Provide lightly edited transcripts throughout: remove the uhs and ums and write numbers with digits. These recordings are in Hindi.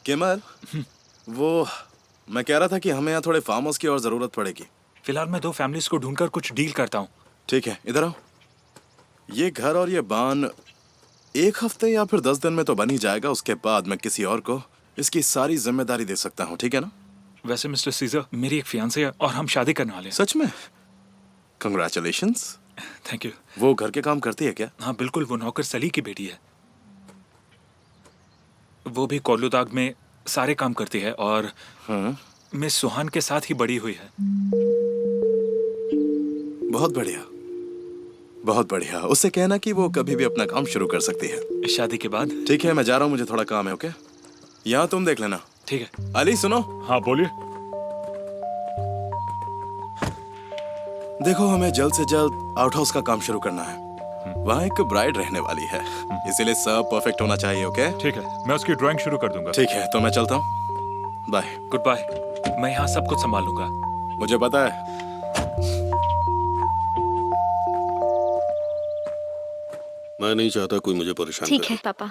केमल, वो मैं कह रहा था कि हमें यहाँ थोड़े फार्म हाउस की और जरूरत पड़ेगी। फिलहाल मैं 2 फैमिलीज को ढूंढकर कुछ डील करता हूँ। ठीक है, इधर आओ। ये घर और ये बान 1 हफ्ते या फिर 10 दिन में तो बन ही जाएगा। उसके बाद मैं किसी और को इसकी सारी जिम्मेदारी दे सकता हूँ, ठीक है ना? वैसे मिस्टर सीजर, मेरी एक फियांसे है और हम शादी करने वाले हैं। सच में? कंग्रेचुलेशंस। Thank you. वो घर के काम करती है क्या? हाँ बिल्कुल, वो नौकर सली की बेटी है। वो भी कोलुदाग में सारे काम करती है और मिस सुहान के साथ ही बड़ी हुई है। बहुत बढ़िया, बहुत बढ़िया। उससे कहना कि वो कभी भी अपना काम शुरू कर सकती है शादी के बाद। ठीक है, मैं जा रहा हूँ, मुझे थोड़ा काम है। ओके, यहाँ तुम देख लेना। ठीक है। अली सुनो। हाँ बोलिए। देखो, हमें जल्द से जल्द आउटहाउस का काम शुरू करना है। वहाँ एक ब्राइड रहने वाली है, इसीलिए सब परफेक्ट होना चाहिए। ओके ठीक है, मैं उसकी ड्राइंग शुरू कर दूंगा। ठीक है, तो मैं चलता हूँ। बाय। Good bye. मैं यहाँ सब कुछ संभाल लूंगा। मुझे पता है। मैं नहीं चाहता कोई मुझे परेशान करे। ठीक है पापा।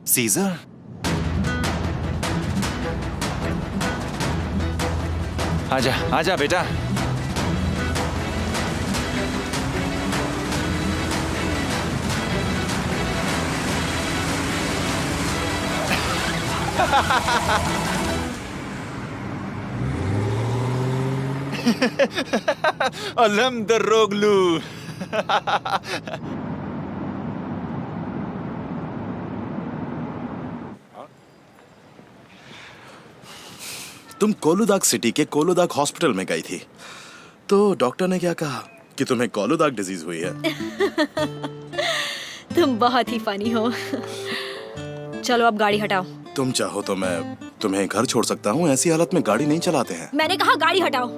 सीजर, आजा आजा बेटा। अलहम्दुलिल्लाह। तुम कोलुदाग सिटी के कोलुदाग हॉस्पिटल में गई थी, तो डॉक्टर ने क्या कहा कि तुम्हें कोलुदाग डिजीज हुई है? तुम बहुत ही फनी हो। चलो अब गाड़ी हटाओ। तुम चाहो तो मैं तुम्हें घर छोड़ सकता हूँ, ऐसी हालत में गाड़ी नहीं चलाते हैं। मैंने कहा गाड़ी हटाओ।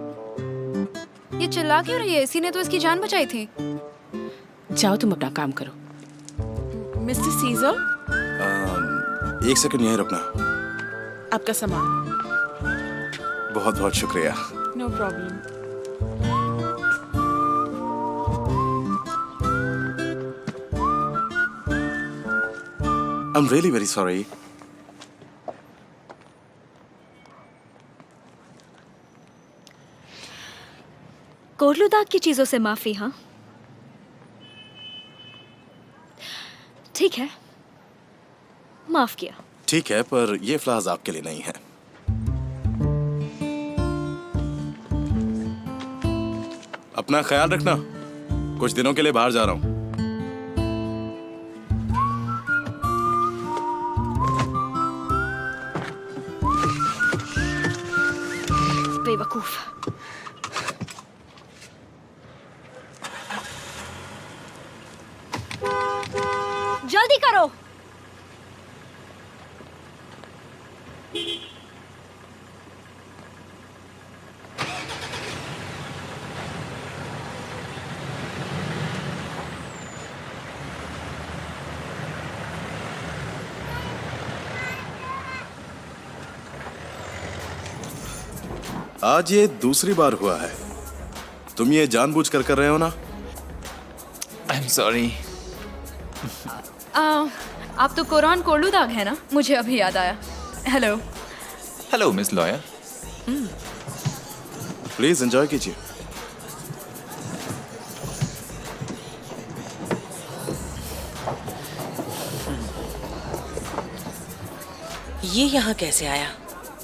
ये चिल्ला क्यों रही है? इसी ने तो इसकी जान बचाई थी। जाओ तुम अपना काम करो। मिस्टर सीजर, 1 सेकंड यहीं रुकना। आपका सामान। बहुत बहुत शुक्रिया। No problem. I am really very sorry. कोलुदाग की चीजों से माफी। हाँ ठीक है, माफ किया। ठीक है, पर ये फ्लावर्स आपके लिए नहीं है। अपना ख्याल रखना, कुछ दिनों के लिए बाहर जा रहा हूं। बेवकूफ। जल्दी करो। आज ये दूसरी बार हुआ है। तुम ये जानबूझकर कर रहे हो ना? I am sorry. आप तो कुरान कोलुदाग है ना? मुझे अभी याद आया। Hello. Hello miss lawyer. Please enjoy कीजिए। ये यहाँ कैसे आया?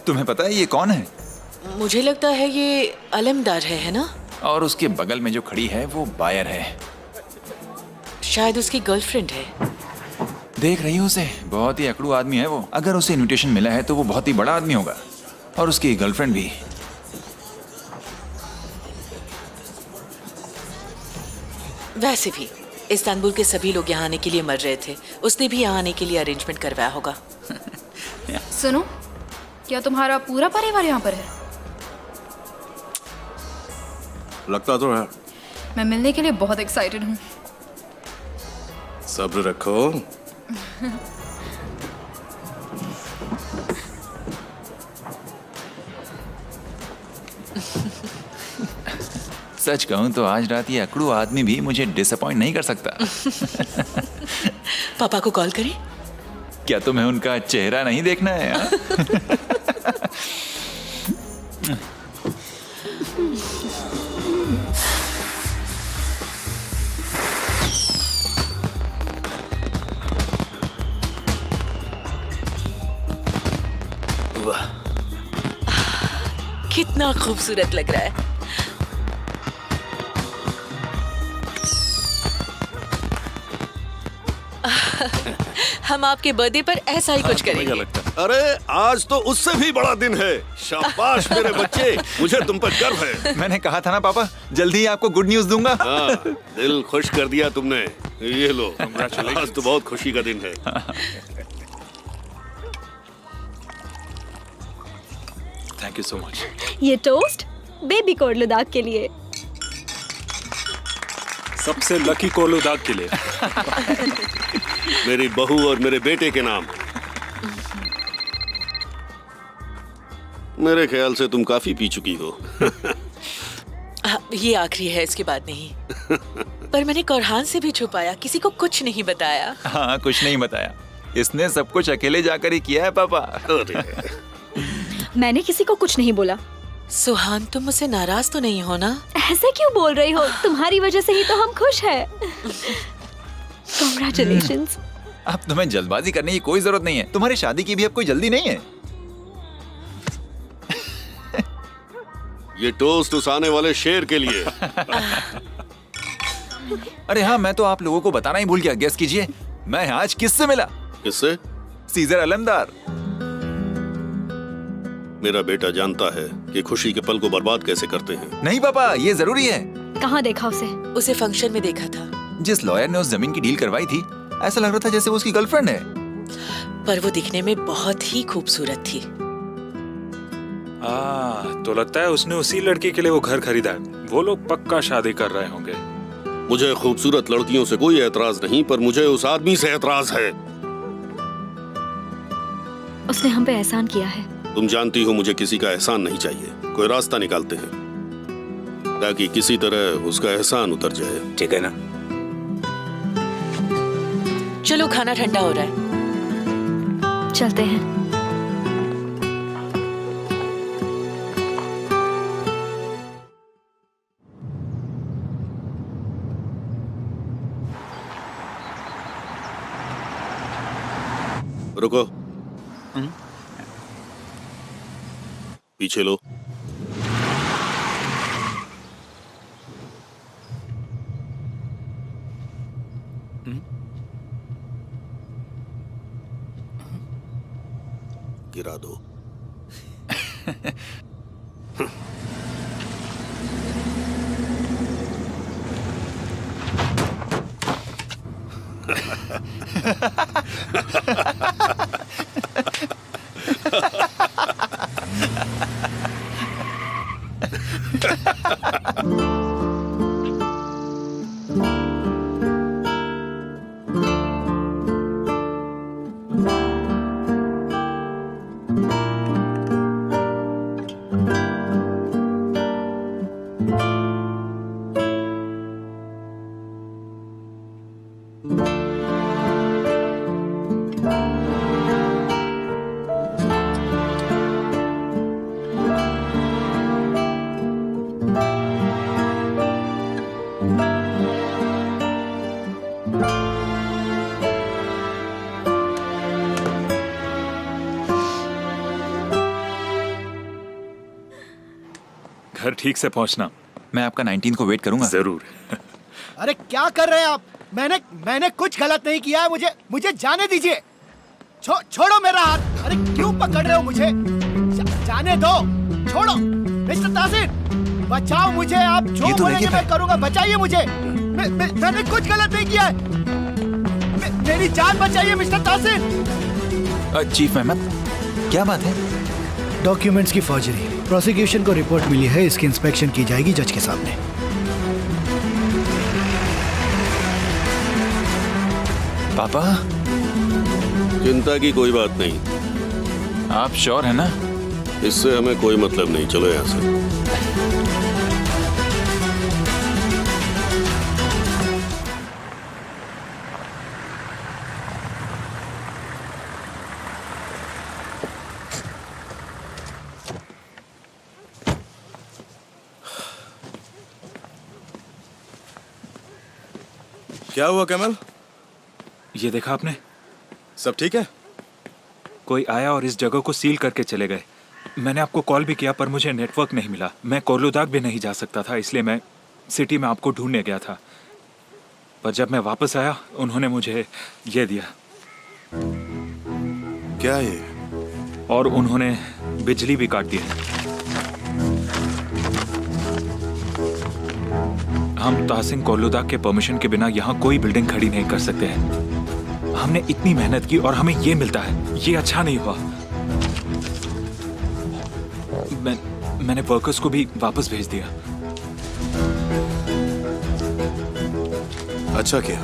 तुम्हें पता है ये कौन है? मुझे लगता है ये अलमदार है ना? और उसके बगल में जो खड़ी है वो बायर है। शायद उसकी गर्लफ्रेंड है। देख रही हो उसे? बहुत ही अकड़ू आदमी है वो। अगर उसे इनविटेशन मिला है तो वो बहुत ही बड़ा आदमी होगा, और उसकी गर्लफ्रेंड भी। वैसे भी इस्तांबुल के सभी लोग यहाँ आने के लिए मर रहे थे। उसने भी यहाँ आने के लिए अरेंजमेंट करवाया होगा। सुनो, क्या तुम्हारा पूरा परिवार यहाँ पर है? लगता तो है। मैं मिलने के लिए बहुत एक्साइटेड हूँ। सब्र रखो। सच कहूं तो आज रात ये अकड़ू आदमी भी मुझे डिसअपॉइंट नहीं कर सकता। पापा को कॉल करें? क्या तुम्हें उनका चेहरा नहीं देखना है? हाँ? कितना खूबसूरत लग रहा है। हम आपके बर्थडे पर ऐसा ही कुछ करेंगे। अरे आज तो उससे भी बड़ा दिन है। शाबाश मेरे बच्चे, मुझे तुम पर गर्व है। मैंने कहा था ना पापा, जल्दी ही आपको गुड न्यूज दूंगा। हाँ, दिल खुश कर दिया तुमने। ये लो, आज तो बहुत खुशी का दिन है। Thank you so much. ये टोस्ट बेबी कोडलुदाग के लिए। सबसे लकी कोलुदाग के लिए। मेरी बहू और मेरे बेटे के नाम। मेरे ख्याल से तुम काफी पी चुकी हो। ये आखिरी है, इसके बाद नहीं। पर मैंने कौरहान से भी छुपाया, किसी को कुछ नहीं बताया। हाँ, कुछ नहीं बताया। इसने सब कुछ अकेले जाकर ही किया है पापा। अरे मैंने किसी को कुछ नहीं बोला। सुहान, तुम मुझसे नाराज तो नहीं हो ना? ऐसे क्यों बोल रही हो? तुम्हारी वजह से ही तो हम खुश हैं। Congratulations। अब तुम्हें जल्दबाजी करने की कोई जरूरत नहीं है। तुम्हारी शादी की भी अब कोई जल्दी नहीं है। ये टोस्ट उस आने वाले शेर के लिए। अरे हाँ, मैं तो आप लोगों को बताना ही भूल गया। गेस कीजिए, मैं आज किससे मिला? किससे? सीजर अलमदार। मेरा बेटा जानता है कि खुशी के पल को बर्बाद कैसे करते हैं। नहीं पापा, ये जरूरी है। कहाँ देखा उसे? उसे फंक्शन में देखा था। जिस लॉयर ने उस जमीन की डील करवाई थी, ऐसा लग रहा था जैसे वो उसकी गर्लफ्रेंड है। पर वो दिखने में बहुत ही खूबसूरत थी। तो लगता है उसने उसी लड़की के लिए वो घर खरीदा है। वो लोग पक्का शादी कर रहे होंगे। मुझे खूबसूरत लड़कियों से कोई एतराज नहीं, पर मुझे उस आदमी से एतराज है। उसने हम पे एहसान किया है। तुम जानती हो मुझे किसी का एहसान नहीं चाहिए। कोई रास्ता निकालते हैं ताकि किसी तरह उसका एहसान उतर जाए। ठीक है ना? चलो, खाना ठंडा हो रहा है। चलते हैं। रुको, पीछे लो। गिरा दो। घर ठीक से पहुंचना। मैं आपका 19 को वेट करूंगा। जरूर। अरे क्या कर रहे हैं आप? मैंने कुछ गलत नहीं किया है। मुझे जाने दीजिए। छोड़ो मेरा हाथ। अरे क्यों पकड़ रहे हो मुझे? जाने दो। छोड़ो मिस्टर तासिर, बचाओ मुझे। आप जो बोलेंगे मैं करूंगा। बचाइए मुझे। मैंने कुछ गलत नहीं किया है। मेरी जान बचाइए मिस्टर तासिर। चीफ अहमद, क्या बात है? डॉक्यूमेंट्स की फॉर्जरी। प्रोसिक्यूशन को रिपोर्ट मिली है, इसकी इंस्पेक्शन की जाएगी जज के सामने। पापा, चिंता की कोई बात नहीं। आप श्योर है ना? इससे हमें कोई मतलब नहीं, चलो यहाँ से। क्या हुआ कमल? ये देखा आपने? सब ठीक है? कोई आया और इस जगह को सील करके चले गए। मैंने आपको कॉल भी किया पर मुझे नेटवर्क नहीं मिला। मैं कोर्लुदाग भी नहीं जा सकता था, इसलिए मैं सिटी में आपको ढूंढने गया था। पर जब मैं वापस आया उन्होंने मुझे ये दिया। क्या ये? और उन्होंने बिजली भी काट दी है। हम तहसीन कोर्लुदाग के परमिशन के बिना यहाँ कोई बिल्डिंग खड़ी नहीं कर सकते हैं। हमने इतनी मेहनत की और हमें ये मिलता है, ये अच्छा नहीं हुआ। मैंने वर्कर्स को भी वापस भेज दिया। अच्छा किया।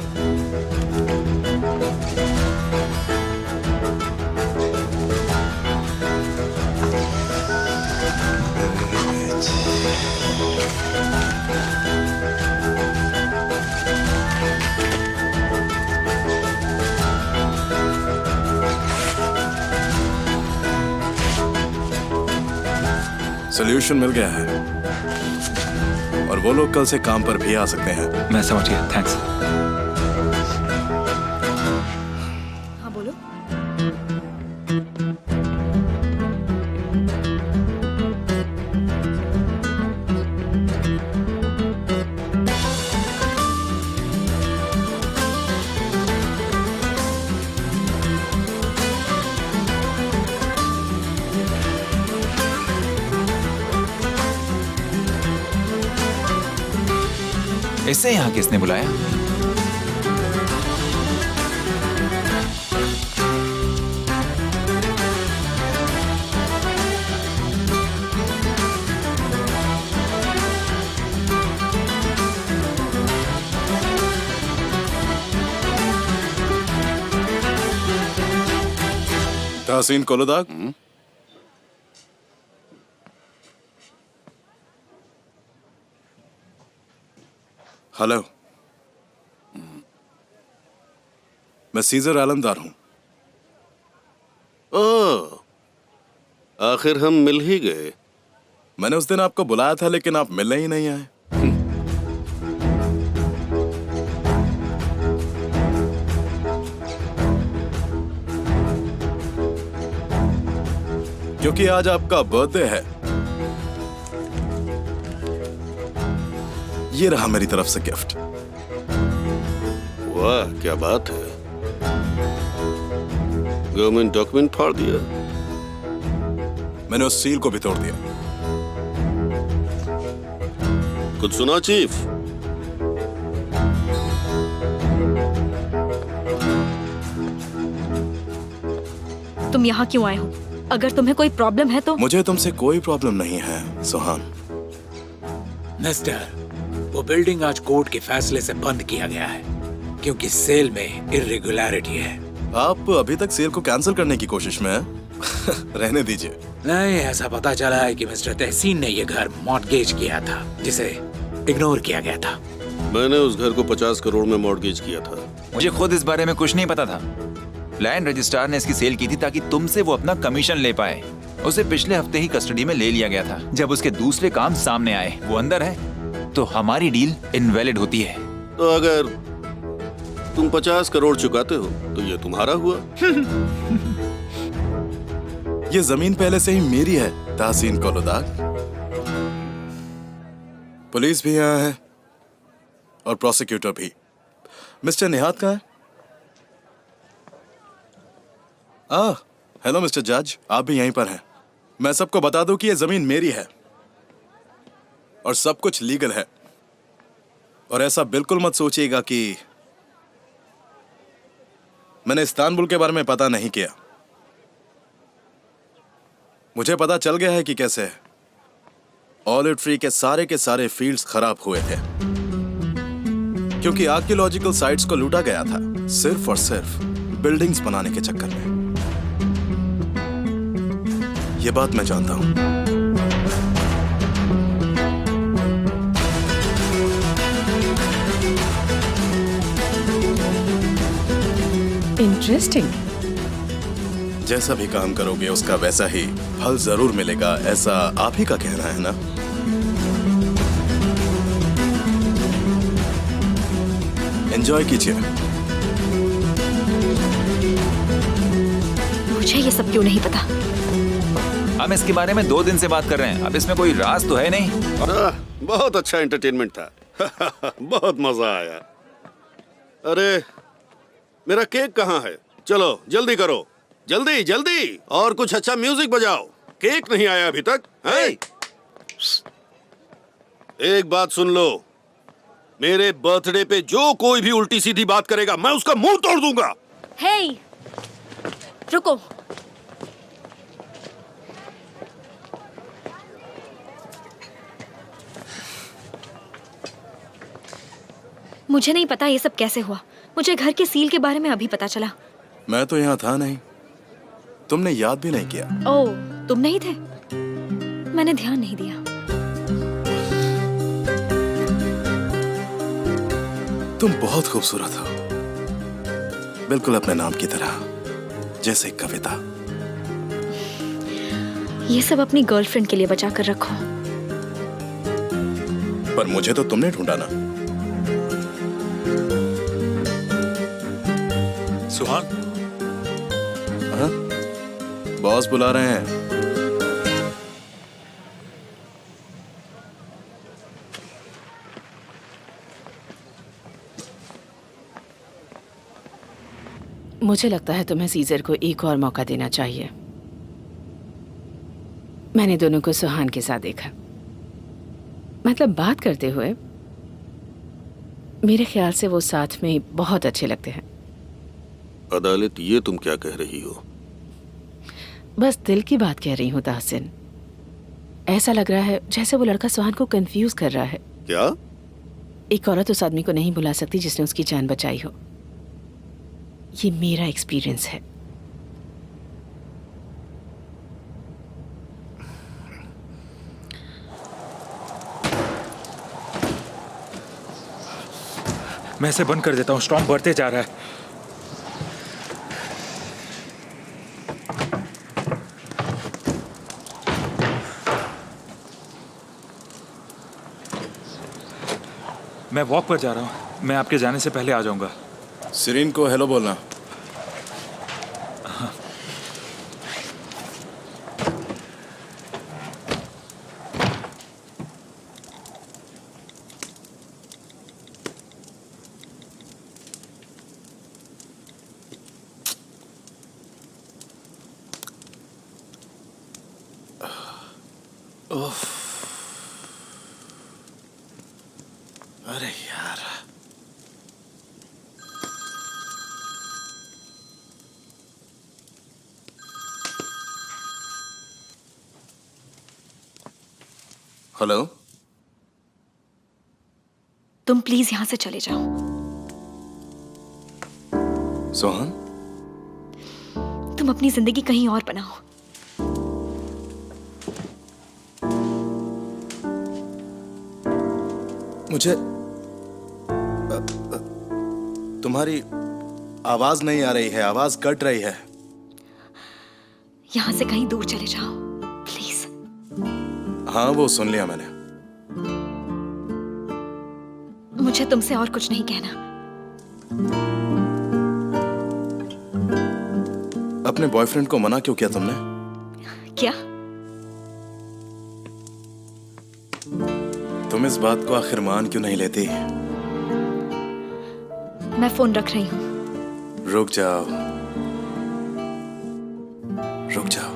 सोल्यूशन मिल गया है और वो लोग कल से काम पर भी आ सकते हैं। मैं समझ गया, थैंक्स। हाँ बोलो। इससे यहाँ किसने बुलाया? तहसीन कोर्लुदाग, हेलो, मैं सीजर आलमदार हूं। ओह, आखिर हम मिल ही गए। मैंने उस दिन आपको बुलाया था लेकिन आप मिलने ही नहीं आए। क्योंकि आज आपका बर्थडे है। ये रहा मेरी तरफ से गिफ्ट। वाह, क्या बात है। गवर्नमेंट डॉक्यूमेंट फाड़ दिया। मैंने उस सील को भी तोड़ दिया। कुछ सुना चीफ? तुम यहाँ क्यों आए हो? अगर तुम्हें कोई प्रॉब्लम है तो। मुझे तुमसे कोई प्रॉब्लम नहीं है सुहान। मिस्टर, वो बिल्डिंग आज कोर्ट के फैसले से बंद किया गया है क्योंकि सेल में इर्रेगुलरिटी है। आप अभी तक सेल को कैंसिल करने की कोशिश में हैं? रहने दीजिए। नहीं, ऐसा पता चला है कि मिस्टर तहसीन ने ये घर मॉर्टगेज किया था जिसे इग्नोर किया गया था। मैंने उस घर को 50 करोड़ में मॉर्टगेज किया था। मुझे खुद इस बारे में कुछ नहीं पता था। लैंड रजिस्ट्रार ने इसकी सेल की थी ताकि तुमसे वो अपना कमीशन ले पाए। उसे पिछले हफ्ते ही कस्टडी में ले लिया गया था। जब उसके दूसरे काम सामने आए, वो अंदर है, तो हमारी डील इनवैलिड होती है। तो अगर तुम 50 करोड़ चुकाते हो तो ये तुम्हारा हुआ। ये जमीन पहले से ही मेरी है तहसीन कोर्लुदाग। पुलिस भी यहाँ है और प्रोसिक्यूटर भी। मिस्टर निहात कहाँ है? हेलो मिस्टर जज, आप भी यहीं पर हैं। मैं सबको बता दूं कि ये जमीन मेरी है और सब कुछ लीगल है। और ऐसा बिल्कुल मत सोचिएगा कि मैंने इस्तांबुल के बारे में पता नहीं किया। मुझे पता चल गया है कि कैसे ऑलिव ट्री के सारे फील्ड्स खराब हुए थे क्योंकि आर्कियोलॉजिकल साइट्स को लूटा गया था सिर्फ और सिर्फ बिल्डिंग्स बनाने के चक्कर में। ये बात मैं जानता हूं। इंटरेस्टिंग। जैसा भी काम करोगे उसका वैसा ही फल जरूर मिलेगा, ऐसा आप ही का कहना है ना? एंजॉय कीजिए। मुझे ये सब क्यों नहीं पता? हम इसके बारे में 2 दिन से बात कर रहे हैं। अब इसमें कोई राज तो है नहीं। बहुत अच्छा एंटरटेनमेंट था। बहुत मजा आया। अरे मेरा केक कहाँ है? चलो जल्दी करो, जल्दी जल्दी, और कुछ अच्छा म्यूजिक बजाओ। केक नहीं आया अभी तक है? एक बात सुन लो, मेरे बर्थडे पे जो कोई भी उल्टी सीधी बात करेगा मैं उसका मुंह तोड़ दूंगा। हे, रुको। मुझे नहीं पता ये सब कैसे हुआ। मुझे घर के सील के बारे में अभी पता चला। मैं तो यहाँ था नहीं, तुमने याद भी नहीं किया। ओह, तुम नहीं थे? मैंने ध्यान नहीं दिया। तुम बहुत खूबसूरत हो, बिल्कुल अपने नाम की तरह, जैसे एक कविता। ये सब अपनी गर्लफ्रेंड के लिए बचा कर रखो। पर मुझे तो तुमने ढूंढा ना। सुहान, हाँ? बॉस बुला रहे हैं। मुझे लगता है तुम्हें सीजर को एक और मौका देना चाहिए। मैंने दोनों को सुहान के साथ देखा, मतलब बात करते हुए। मेरे ख्याल से वो साथ में बहुत अच्छे लगते हैं। अदालत, ये तुम क्या कह रही हो? बस दिल की बात कह रही हूँ ताहसिन। ऐसा लग रहा है जैसे वो लड़का सुहान को कंफ्यूज कर रहा है। क्या? एक औरत उस आदमी को नहीं बुला सकती जिसने उसकी जान बचाई हो। ये मेरा एक्सपीरियंस है। मैं इसे बंद कर देता हूँ, स्टॉर्म बढ़ते जा रहा है। मैं वॉक पर जा रहा हूँ, मैं आपके जाने से पहले आ जाऊंगा। सिरीन को हेलो बोलना। अरे यार, हेलो। तुम प्लीज यहाँ से चले जाओ। सोहन, तुम अपनी जिंदगी कहीं और बनाओ। मुझे तुम्हारी आवाज नहीं आ रही है, आवाज कट रही है। यहाँ से कहीं दूर चले जाओ प्लीज। हाँ, वो सुन लिया मैंने। मुझे तुमसे और कुछ नहीं कहना। अपने बॉयफ्रेंड को मना क्यों किया तुमने? क्या? तुम इस बात को आखिर मान क्यों नहीं लेती? मैं फोन रख रही हूँ। रुक जाओ, रुक जाओ।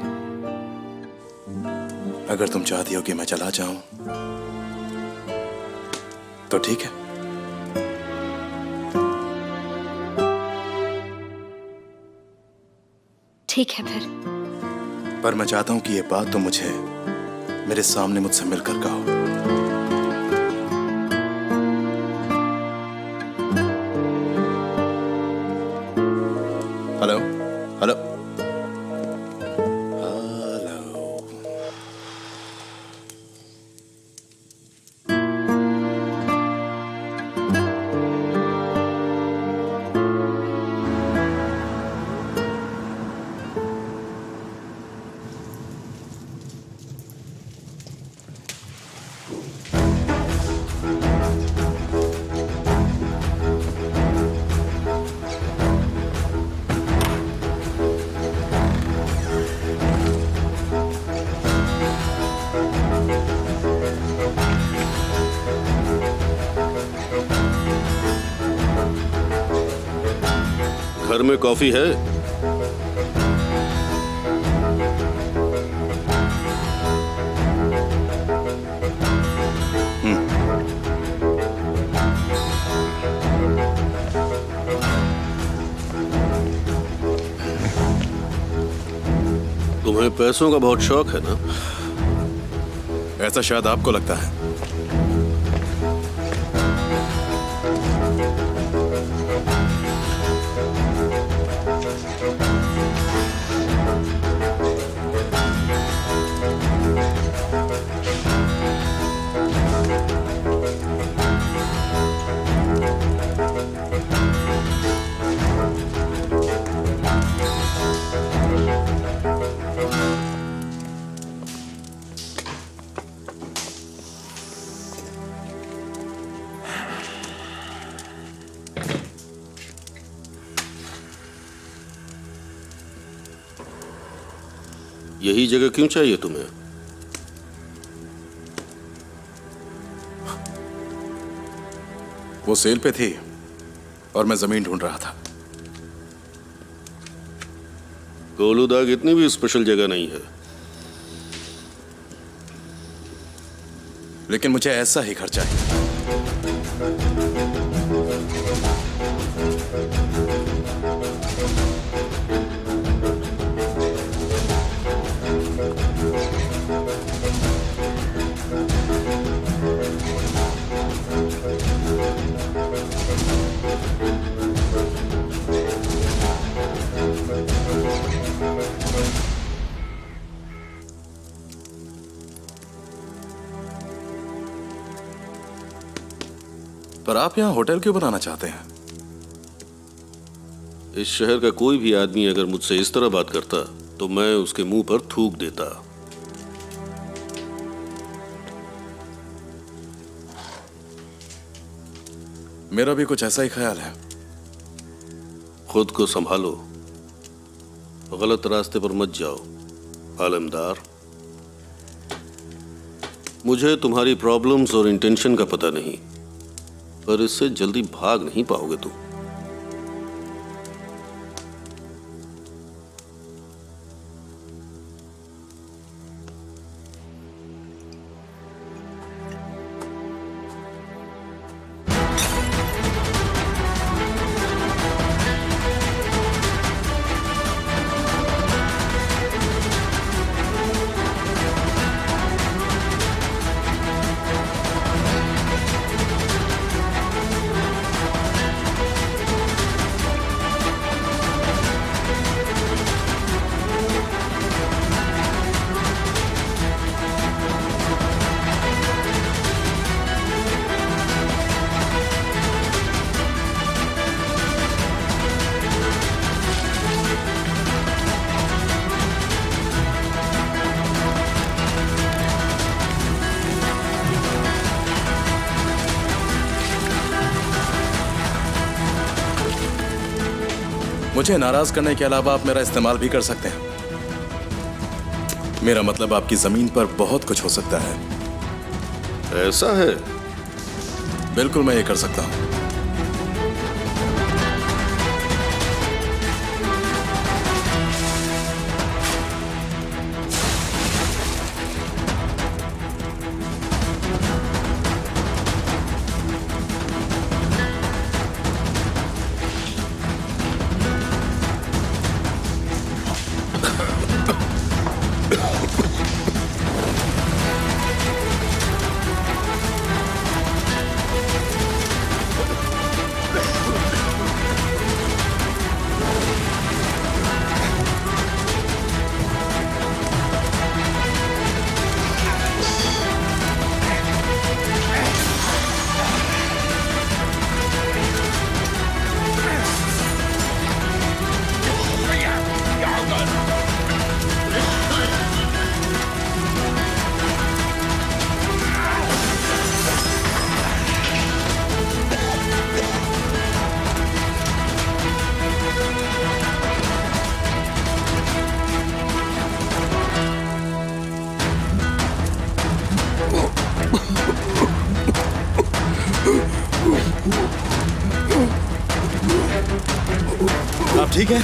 अगर तुम चाहती हो कि मैं चला जाऊं तो ठीक है। ठीक है फिर। पर मैं चाहता हूं कि ये बात तो मुझे मेरे सामने मुझसे मिलकर कहो। Hello, hello, hello. घर में कॉफी है? तुम्हें पैसों का बहुत शौक है ना? ऐसा शायद आपको लगता है। यही जगह क्यों चाहिए तुम्हें? वो सेल पे थी और मैं जमीन ढूंढ रहा था। कोलूदाग इतनी भी स्पेशल जगह नहीं है। लेकिन मुझे ऐसा ही घर चाहिए। पर आप यहां होटल क्यों बनाना चाहते हैं? इस शहर का कोई भी आदमी अगर मुझसे इस तरह बात करता तो मैं उसके मुंह पर थूक देता। मेरा भी कुछ ऐसा ही ख्याल है। खुद को संभालो, गलत रास्ते पर मत जाओ आलमदार। मुझे तुम्हारी प्रॉब्लम्स और इंटेंशन का पता नहीं, पर इससे जल्दी भाग नहीं पाओगे तुम। मुझे नाराज करने के अलावा आप मेरा इस्तेमाल भी कर सकते हैं। मेरा मतलब आपकी जमीन पर बहुत कुछ हो सकता है। ऐसा है? बिल्कुल मैं ये कर सकता हूं। ठीक है,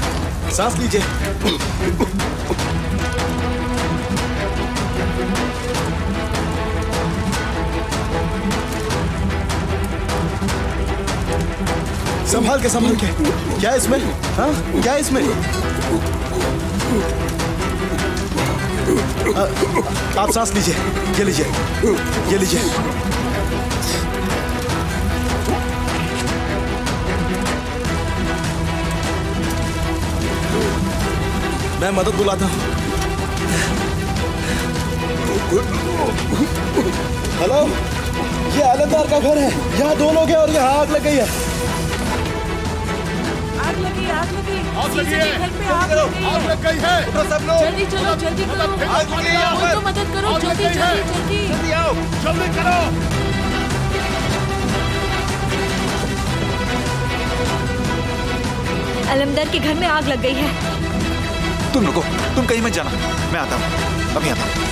सांस लीजिए। संभाल के, संभाल के। क्या है इसमें? हाँ, क्या है इसमें? आप सांस लीजिए, ये लीजिए, ये लीजिए। मैं मदद बुलाता हूँ। हेलो, ये आलमदार का घर है। यहाँ 2 लोग हैं और यहाँ आग लग गई है। आग लगी, आग लगी। आग लगी है। घर पे आग लगी है। आग लग गई है। तो सब लोग जल्दी चलो, जल्दी करो। आग लगी है। उनको मदद करो, आग लग जल्दी गई है। जल्दी जल्दी। जल्दी आओ, जल्दी करो। अलमदर के घर में आग लग गई है। तुम रुको, तुम कहीं मत जाना, मैं आता हूँ, अभी आता हूँ।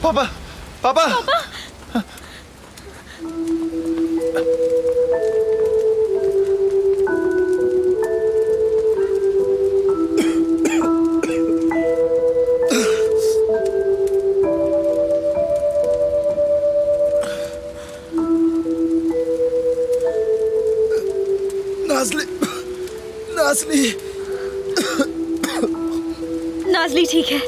पापा, पापा, नाज़ली, नाज़ली, नाज़ली ठीक है।